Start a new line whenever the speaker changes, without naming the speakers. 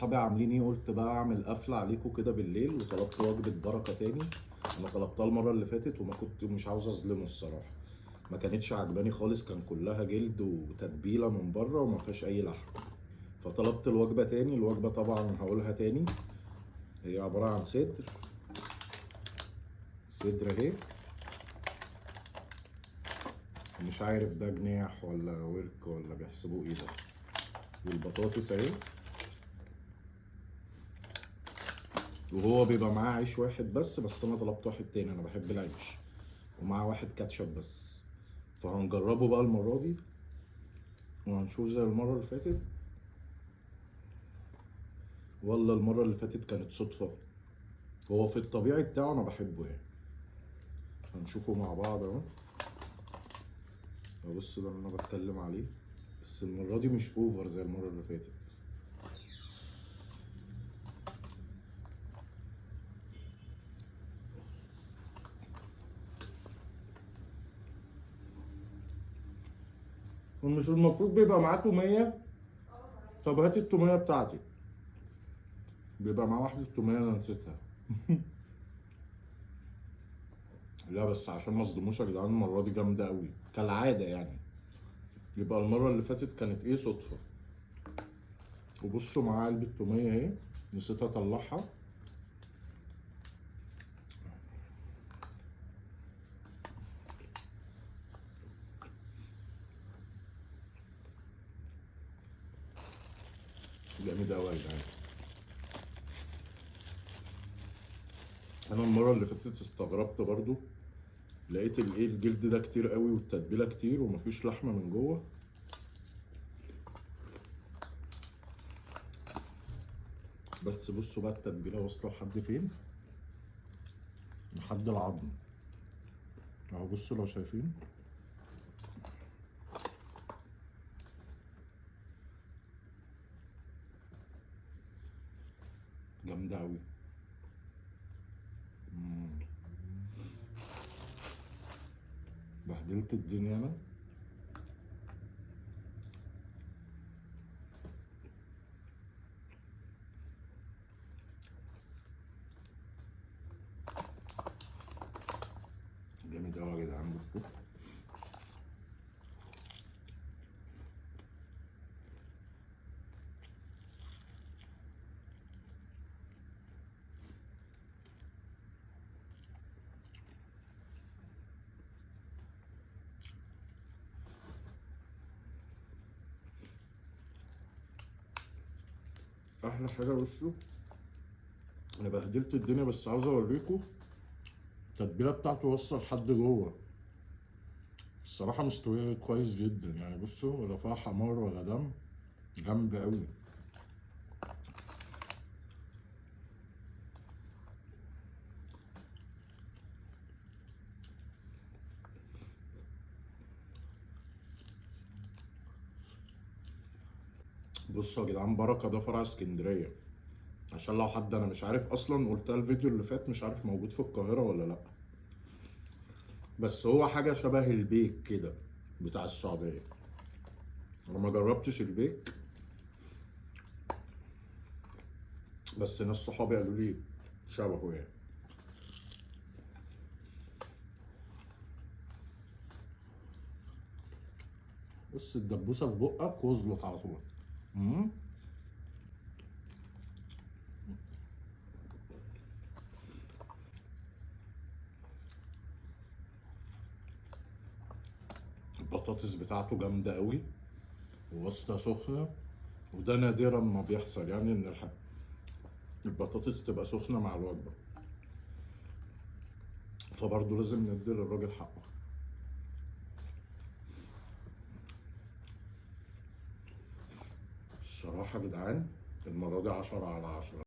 صحابي عاملين ايه؟ قلت بقى اعمل قفله عليكم كده بالليل، وطلبت وجبه بركه تاني. انا طلبتها المره اللي فاتت وما كنت مش عاوز اظلمه الصراحه. ما كانتش عجباني خالص، كان كلها جلد وتتبيله من بره وما فيهاش اي لحم. فطلبت الوجبه تاني. الوجبه طبعا هقولها تاني، هي عباره عن صدر اهي. مش عارف ده جناح ولا ورك ولا بيحسبوه ايه ده. والبطاطس اهي، وهو بيبقى معاه عيش واحد بس انا طلبت واحد تاني، انا بحب العيش. ومعاه واحد كاتشب بس. فهنجربه بقى المرة دي وهنشوف زي المرة اللي فاتت ولا المرة اللي فاتت كانت صدفة. هو في الطبيعي بتاعه أنا بحبه يعني. هنشوفه مع بعض أهو. بص ده اللي أنا بتكلم عليه، بس المرة دي مش أوفر زي المرة اللي فاتت. ومش المفروض بيبقى معاه تومية؟ طب هات التومية بتاعتي. بيبقى معاه واحدة تومية أنا نسيتها. لا بس عشان ما اصدموش يا جدعان، المرة دي جامدة أوي كالعادة يعني. يبقى المرة اللي فاتت كانت إيه، صدفة. وبصوا معاه علبة تومية أهي، نسيت أطلعها. جامد أوي يا جدعان. انا المره اللي فاتت استغربت برضو، لقيت الايه الجلد ده كتير قوي والتتبيله كتير ومفيش لحمه من جوه. بس بصوا بقى التتبيله واصله لحد فين، لحد العظم اهو. بصوا لو شايفين، جامده قوي. بهدلت الدنيا انا. جامد قوي يا جدعان. بصوا احلى حاجه. بصوا انا بهدلت الدنيا بس عاوز اوريكم التتبيله بتاعته واصله لحد جوه. الصراحه مستويه كويس جدا يعني. بصوا ولا فيها حمار ولا دم، جامده قوي. بصوا يا جدعان، بركه ده فرع اسكندريه. عشان لو حد انا مش عارف اصلا، قلتها الفيديو اللي فات، مش عارف موجود في القاهرة ولا لا. بس هو حاجة شبه البيك كده بتاع السعودية. انا ما جربتش البيك، بس ناس صحابي قالوا لي شبهه يعني. بص الدبوسة في بقك وازلط على طول. مم. البطاطس بتاعته جامدة قوي ووسطها سخنة. وده نادرا ما بيحصل يعني، ان البطاطس تبقى سخنة مع الوجبة. فبرضه لازم ندي للراجل حقه. الصراحة يا جدعان، المرة دي 10/10.